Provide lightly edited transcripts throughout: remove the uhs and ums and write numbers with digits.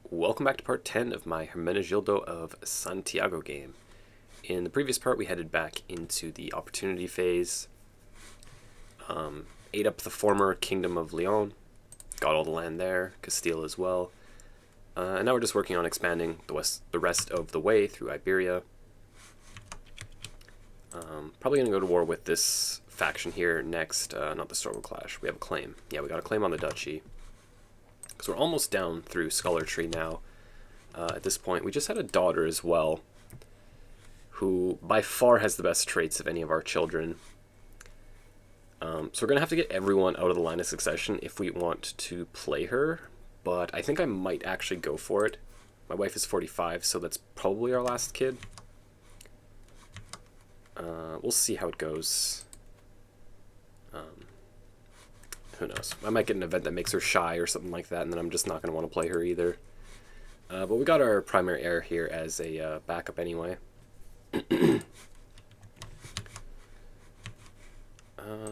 Welcome back to part 10 of my Hermenegildo of Santiago game. In the previous part we headed back into the opportunity phase, ate up the former Kingdom of Leon, got all the land there, Castile as well, and now we're just working on expanding the rest of the way through Iberia. Probably going to go to war with this faction here next, not the struggle clash. We have a claim. Yeah, we got a claim on the duchy. Because we're almost down through Scholar Tree now. At this point, we just had a daughter as well, who by far has the best traits of any of our children. So we're going to have to get everyone out of the line of succession if we want to play her, but I think I might actually go for it. My wife is 45, so that's probably our last kid. We'll see how it goes. Who knows? I might get an event that makes her shy or something like that, and then I'm just not going to want to play her either. But we got our primary heir here as a backup anyway.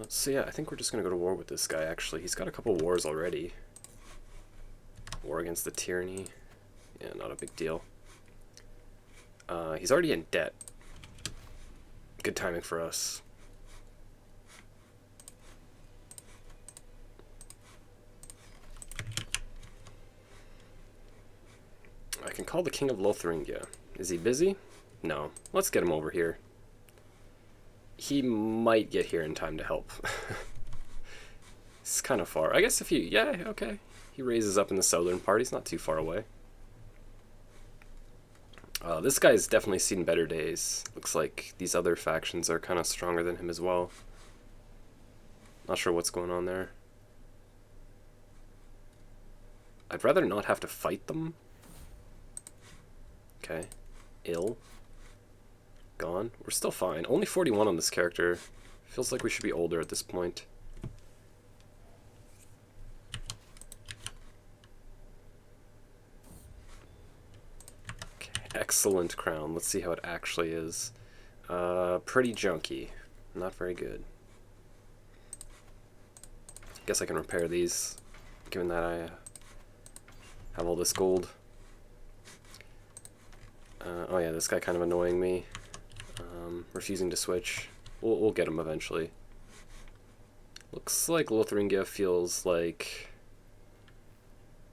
So yeah, I think we're just going to go to war with this guy, actually. He's got a couple wars already. War against the tyranny. Yeah, not a big deal. He's already in debt. Good timing for us. I can call the King of Lotharingia. Is he busy? No. Let's get him over here. He might get here in time to help. It's kind of far. I guess if he... Yeah, okay. He raises up in the southern part. He's not too far away. This guy's definitely seen better days. Looks like these other factions are kind of stronger than him as well. Not sure what's going on there. I'd rather not have to fight them. Okay. Ill. Gone. We're still fine. Only 41 on this character. Feels like we should be older at this point. Okay. Excellent crown. Let's see how it actually is. Pretty junky. Not very good. Guess I can repair these, given that I have all this gold. Oh yeah, this guy kind of annoying me. Refusing to switch. We'll get him eventually. Looks like Lotharingia feels like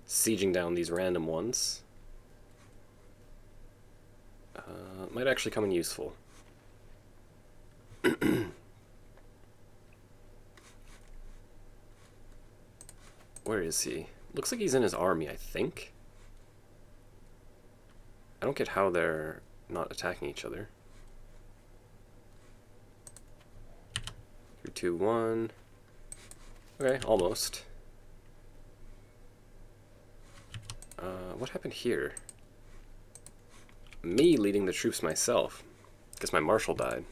sieging down these random ones. Might actually come in useful. Where is he? Looks like he's in his army, I think. I don't get how they're not attacking each other. 3, 2, 1. Okay, almost. What happened here? Me leading the troops myself. Guess my marshal died.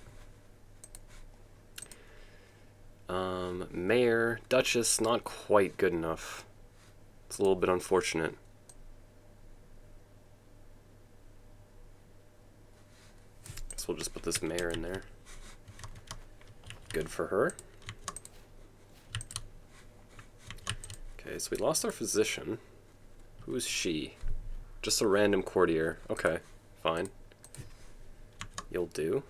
Mayor, Duchess, not quite good enough. It's a little bit unfortunate. Guess we'll just put this mayor in there. Good for her. Okay, so we lost our physician. Who is she? Just a random courtier. Okay, fine. You'll do.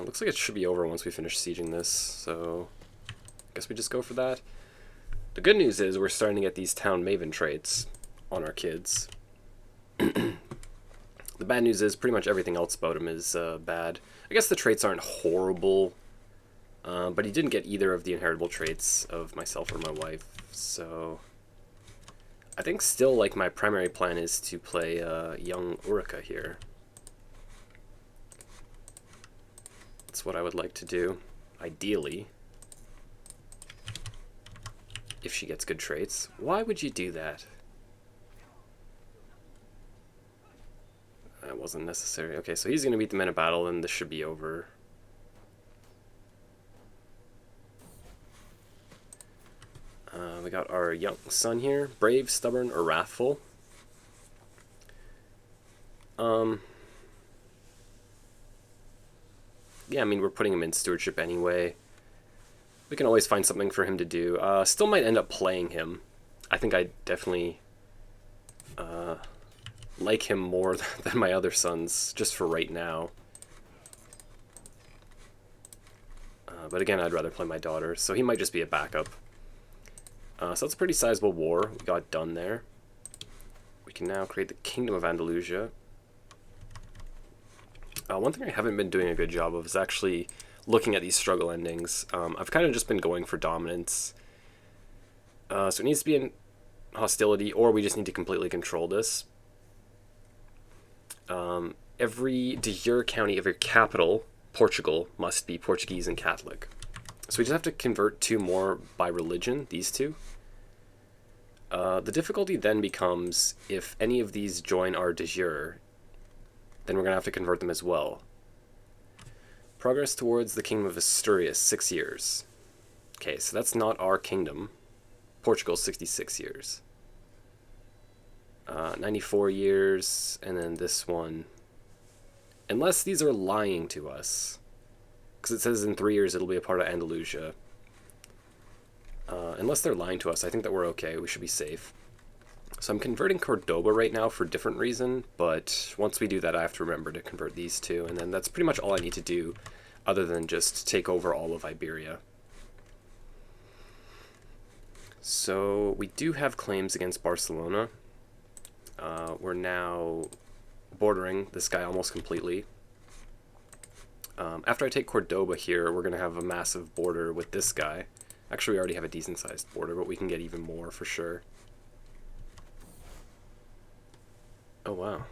Looks like it should be over once we finish sieging this, so I guess we just go for that. The good news is we're starting to get these town maven traits on our kids. The bad news is pretty much everything else about him is bad. I guess the traits aren't horrible, but he didn't get either of the inheritable traits of myself or my wife, so I think still like my primary plan is to play young Ulrica here. That's what I would like to do, ideally, if she gets good traits. Why would you do that? That wasn't necessary. Okay, so he's going to beat the men of battle, and this should be over. We got our young son here. Brave, stubborn, or wrathful. Yeah, I mean, we're putting him in stewardship anyway. We can always find something for him to do. Still might end up playing him. I think I definitely like him more than my other sons, just for right now. But again, I'd rather play my daughter, so he might just be a backup. So that's a pretty sizable war we got done there. We can now create the Kingdom of Andalusia. One thing I haven't been doing a good job of is actually looking at these struggle endings. I've kind of just been going for dominance. So it needs to be in hostility, or we just need to completely control this. Every de jure county of your capital, Portugal, must be Portuguese and Catholic. So we just have to convert 2 more by religion, these 2. The difficulty then becomes if any of these join our de jure, then we're going to have to convert them as well. Progress towards the Kingdom of Asturias, 6 years. Okay, so that's not our kingdom. Portugal's 66 years. 94 years, and then this one. Unless these are lying to us. Because it says in 3 years it'll be a part of Andalusia. Unless they're lying to us, I think that we're okay. We should be safe. So I'm converting Cordoba right now for a different reason, but once we do that, I have to remember to convert these 2, and then that's pretty much all I need to do, other than just take over all of Iberia. So we do have claims against Barcelona. We're now bordering this guy almost completely. After I take Cordoba here, we're going to have a massive border with this guy. Actually, we already have a decent-sized border, but we can get even more for sure. Oh, wow.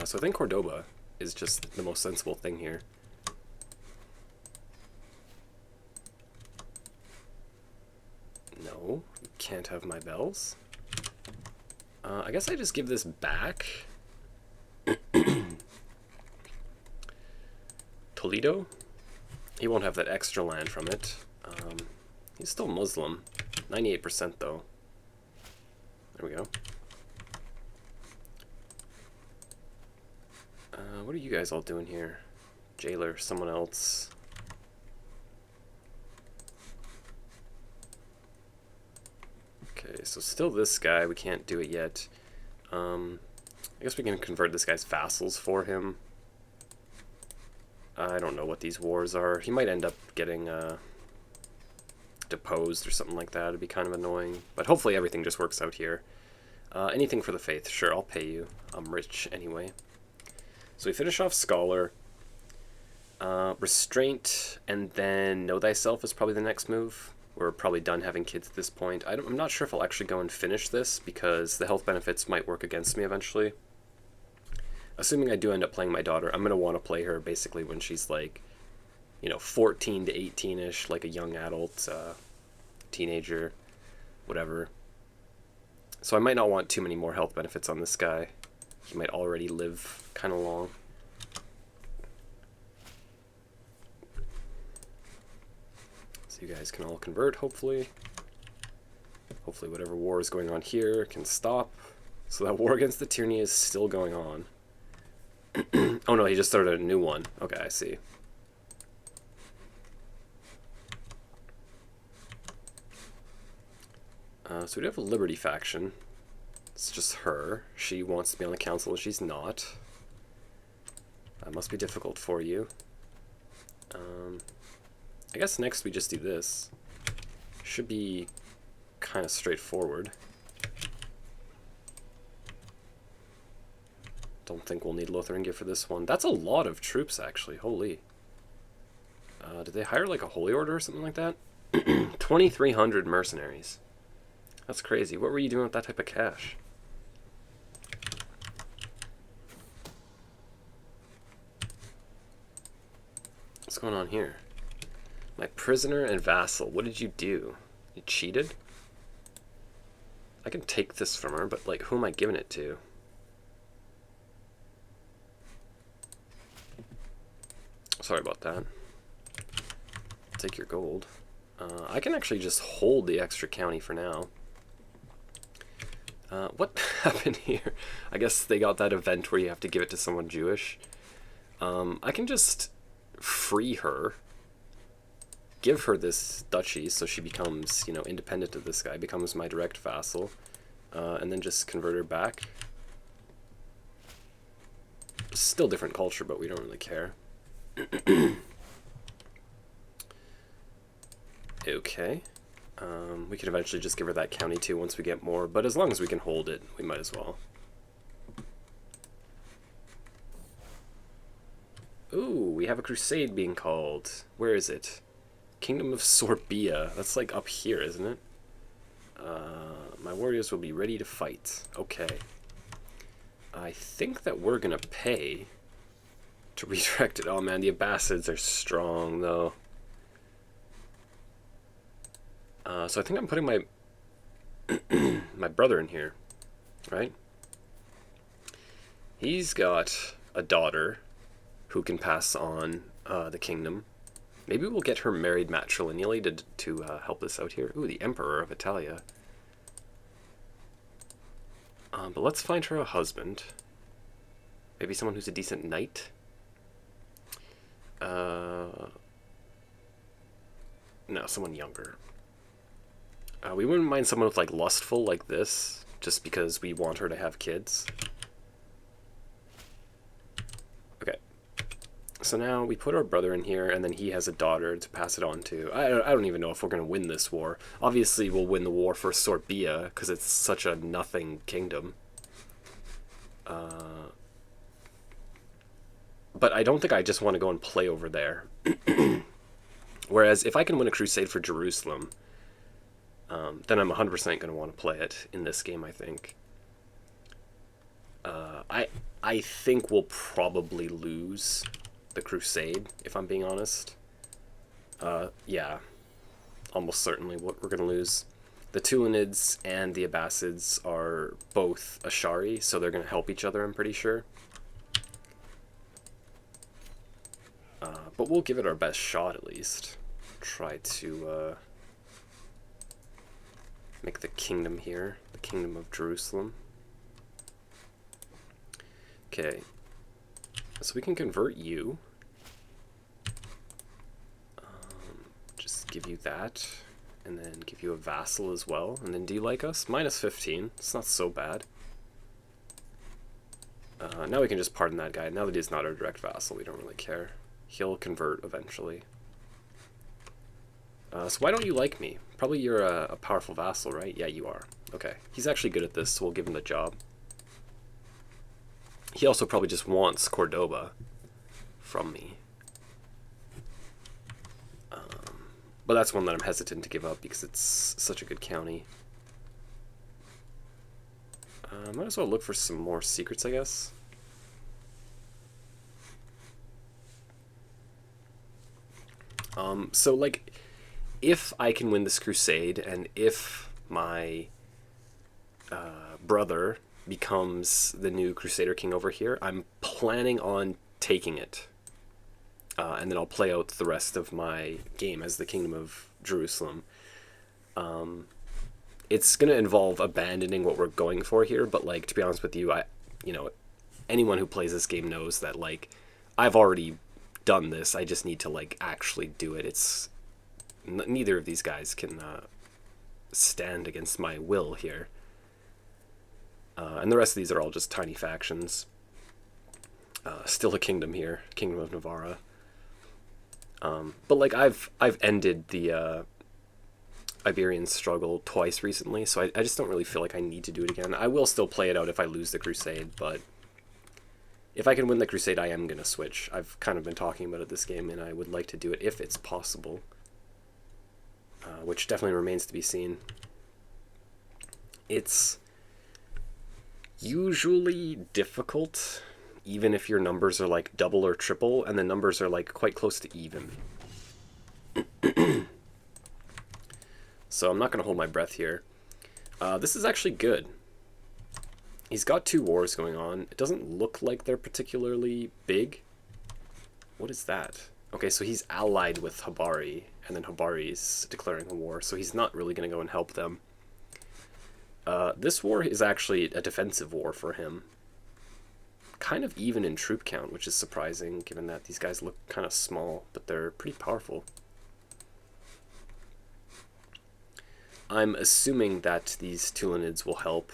So I think Cordoba is just the most sensible thing here. No, you can't have my bells. I guess I just give this back. Toledo? He won't have that extra land from it. He's still Muslim. 98% though. There we go. What are you guys all doing here? Jailer, someone else. Okay, so still this guy. We can't do it yet. I guess we can convert this guy's vassals for him. I don't know what these wars are. He might end up getting deposed or something like that. It'd be kind of annoying. But hopefully everything just works out here. Anything for the faith. Sure, I'll pay you. I'm rich anyway. So we finish off Scholar. Restraint and then Know Thyself is probably the next move. We're probably done having kids at this point. I'm not sure if I'll actually go and finish this because the health benefits might work against me eventually. Assuming I do end up playing my daughter, I'm going to want to play her basically when she's like, 14 to 18-ish, like a young adult, teenager, whatever. So I might not want too many more health benefits on this guy. He might already live kind of long. So you guys can all convert, hopefully. Hopefully whatever war is going on here can stop. So that war against the tyranny is still going on. Oh no, he just started a new one. Okay, I see. So we do have a Liberty faction. It's just her. She wants to be on the council and she's not. That must be difficult for you. I guess next we just do this. Should be kind of straightforward. Don't think we'll need Lotharingia for this one. That's a lot of troops, actually. Holy. Did they hire like a holy order or something like that? 2,300 mercenaries. That's crazy. What were you doing with that type of cash? What's going on here? My prisoner and vassal. What did you do? You cheated? I can take this from her, but like, who am I giving it to? Sorry about that. Take your gold. I can actually just hold the extra county for now. What happened here? I guess they got that event where you have to give it to someone Jewish. I can just free her give her this duchy so she becomes, you know, independent of this guy, becomes my direct vassal, and then just convert her back. Still different culture, but we don't really care. Okay. We could eventually just give her that county too once we get more, but as long as we can hold it, we might as well. Ooh, we have a crusade being called. Where is it? Kingdom of Sorbia. That's like up here, isn't it? My warriors will be ready to fight. Okay. I think that we're gonna pay to redirect it. Oh man, the Abbasids are strong though. So I think I'm putting my my brother in here, right? He's got a daughter who can pass on the kingdom. Maybe we'll get her married matrilineally to help us out here. Ooh, the Emperor of Italia. But let's find her a husband. Maybe someone who's a decent knight. No, someone younger. We wouldn't mind someone with like lustful like this, just because we want her to have kids. Okay. So now we put our brother in here, and then he has a daughter to pass it on to. I don't even know if we're going to win this war. Obviously, we'll win the war for Sorbia, because it's such a nothing kingdom. But I don't think I just want to go and play over there. Whereas, if I can win a crusade for Jerusalem, then I'm 100% going to want to play it in this game, I think. I think we'll probably lose the crusade, if I'm being honest. Yeah, almost certainly what we're going to lose. The Tulunids and the Abbasids are both Ashari, so they're going to help each other, I'm pretty sure. But we'll give it our best shot, at least. Try to make the kingdom here, the kingdom of Jerusalem. Okay, so we can convert you. Just give you that, and then give you a vassal as well. And then do you like us? Minus 15. It's not so bad. Now we can just pardon that guy. Now that he's not our direct vassal, we don't really care. He'll convert eventually. So why don't you like me? Probably you're a powerful vassal, right? Yeah, you are. Okay. He's actually good at this, so we'll give him the job. He also probably just wants Cordoba from me. But that's one that I'm hesitant to give up because it's such a good county. Might as well look for some more secrets, I guess. So, like, if I can win this crusade, and if my brother becomes the new Crusader King over here, I'm planning on taking it. And then I'll play out the rest of my game as the Kingdom of Jerusalem. It's going to involve abandoning what we're going for here, but, like, to be honest with you, you know, anyone who plays this game knows that, like, I've already done this. I just need to, like, actually do it. It's neither of these guys can stand against my will here. And the rest of these are all just tiny factions. Still a kingdom here, Kingdom of Navarra. But like I've ended the Iberian struggle twice recently, so I just don't really feel like I need to do it again. I will still play it out if I lose the crusade, but if I can win the crusade, I am going to switch. I've kind of been talking about it this game, and I would like to do it if it's possible. Which definitely remains to be seen. It's usually difficult, even if your numbers are like double or triple, and the numbers are like quite close to even. So I'm not going to hold my breath here. This is actually good. He's got 2 wars going on. It doesn't look like they're particularly big. What is that? Okay, so he's allied with Habari, and then Habari's declaring a war, so he's not really going to go and help them. This war is actually a defensive war for him. Kind of even in troop count, which is surprising, given that these guys look kind of small, but they're pretty powerful. I'm assuming that these Tulanids will help.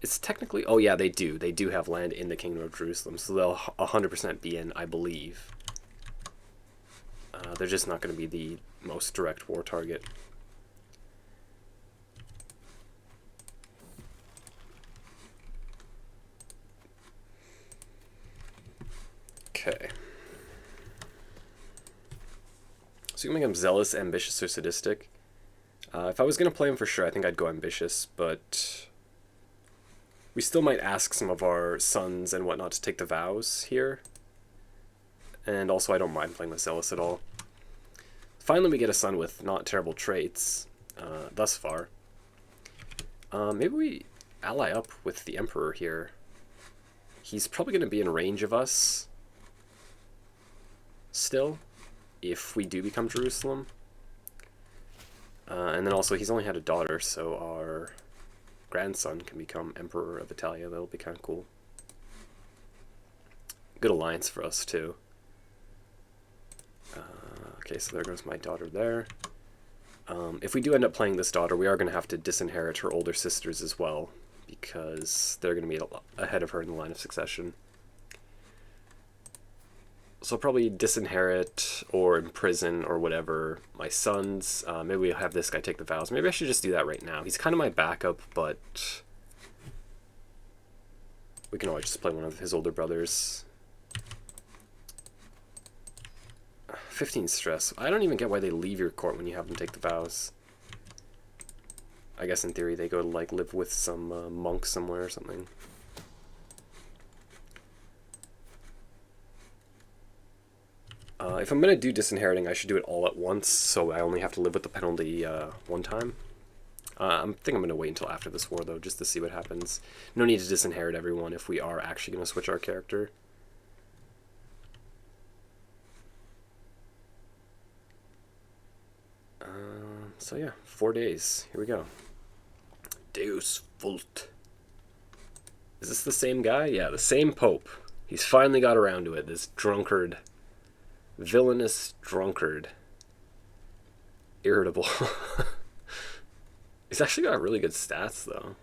It's technically... Oh, yeah, they do. They do have land in the Kingdom of Jerusalem, so they'll 100% be in, I believe. They're just not going to be the most direct war target. Okay. So you can make him zealous, ambitious, or sadistic. If I was going to play him for sure, I think I'd go ambitious, but we still might ask some of our sons and whatnot to take the vows here. And also, I don't mind playing with zealous at all. Finally, we get a son with not terrible traits thus far. Maybe we ally up with the Emperor here. He's probably going to be in range of us still, if we do become Jerusalem. And then also, he's only had a daughter, so our grandson can become Emperor of Italia. That'll be kind of cool. Good alliance for us, too. Okay, so there goes my daughter there. If we do end up playing this daughter, we are going to have to disinherit her older sisters as well, because they're going to be ahead of her in the line of succession. So I'll probably disinherit or imprison or whatever my sons. Maybe we'll have this guy take the vows. Maybe I should just do that right now. He's kind of my backup, but we can always just play one of his older brothers. 15 stress. I don't even get why they leave your court when you have them take the vows. I guess in theory they go to like live with some monk somewhere or something. If I'm going to do disinheriting, I should do it all at once, so I only have to live with the penalty one time. I think I'm going to wait until after this war, though, just to see what happens. No need to disinherit everyone if we are actually going to switch our character. So yeah, 4 days. Here we go. Deus Vult. Is this the same guy? Yeah, the same Pope. He's finally got around to it, this drunkard. Villainous drunkard. Irritable. He's actually got really good stats, though.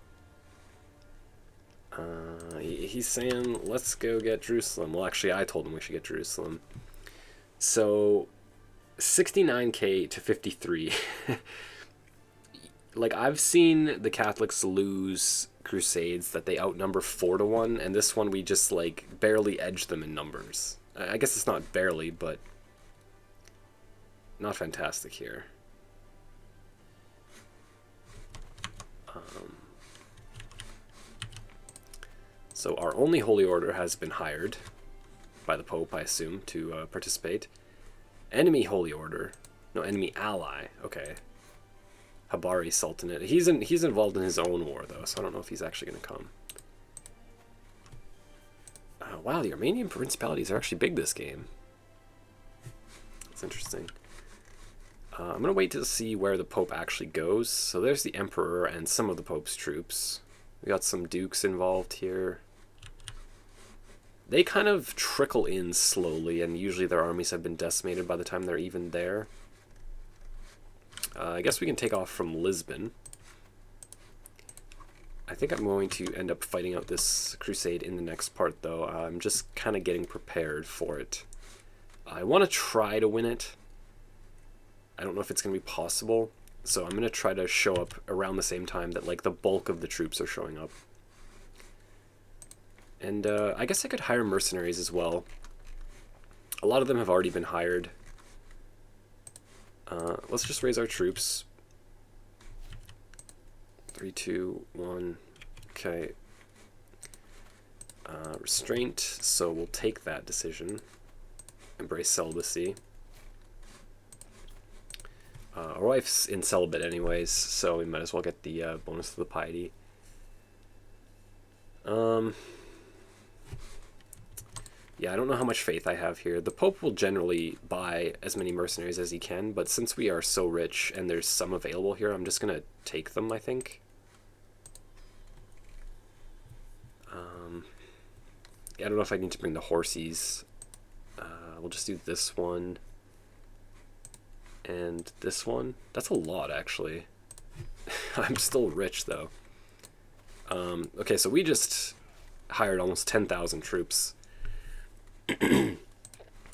He's saying, let's go get Jerusalem. Well, actually, I told him we should get Jerusalem. So, 69k to 53. Like, I've seen the Catholics lose crusades that they outnumber 4-1, and this one we just, like, barely edge them in numbers. I guess it's not barely, but not fantastic here. So our only holy order has been hired by the Pope, I assume, to participate. Enemy holy order. No, enemy ally. Okay. Habari Sultanate. He's involved in his own war, though, so I don't know if he's actually going to come. Wow, the Armenian principalities are actually big this game. That's interesting. I'm going to wait to see where the Pope actually goes. So there's the Emperor and some of the Pope's troops. We got some dukes involved here. They kind of trickle in slowly, and usually their armies have been decimated by the time they're even there. I guess we can take off from Lisbon. I think I'm going to end up fighting out this crusade in the next part, though. I'm just kind of getting prepared for it. I want to try to win it. I don't know if it's going to be possible, so I'm going to try to show up around the same time that, like, the bulk of the troops are showing up. And I guess I could hire mercenaries as well. A lot of them have already been hired. Let's just raise our troops. 3, 2, 1. Okay. Restraint, so we'll take that decision. Embrace celibacy. Our wife's in celibate anyways, so we might as well get the bonus to the piety. Yeah, I don't know how much faith I have here. The Pope will generally buy as many mercenaries as he can, but since we are so rich and there's some available here, I'm just going to take them, I think. Yeah, I don't know if I need to bring the horsies. We'll just do this one. And this one, that's a lot actually. I'm still rich though. Okay, so we just hired almost 10,000 troops.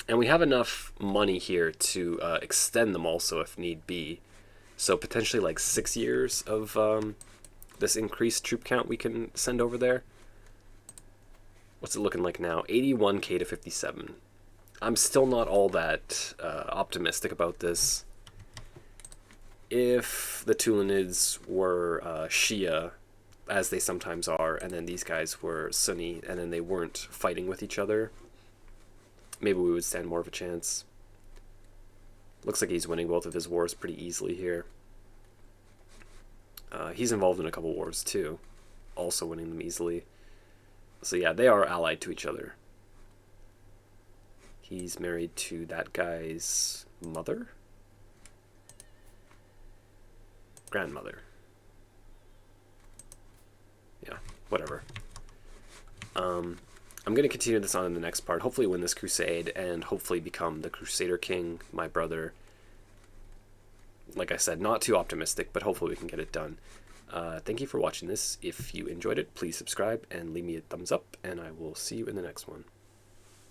And we have enough money here to extend them also if need be. So potentially like 6 years of this increased troop count we can send over there. What's it looking like now? 81k to 57. I'm still not all that optimistic about this. If the Tulanids were Shia, as they sometimes are, and then these guys were Sunni, and then they weren't fighting with each other, maybe we would stand more of a chance. Looks like he's winning both of his wars pretty easily here. He's involved in a couple wars too, also winning them easily. So yeah, they are allied to each other. He's married to that guy's mother? Grandmother. Yeah, whatever. I'm going to continue this on in the next part. Hopefully win this crusade and hopefully become the Crusader King, my brother. Like I said, not too optimistic, but hopefully we can get it done. Thank you for watching this. If you enjoyed it, please subscribe and leave me a thumbs up, and I will see you in the next one.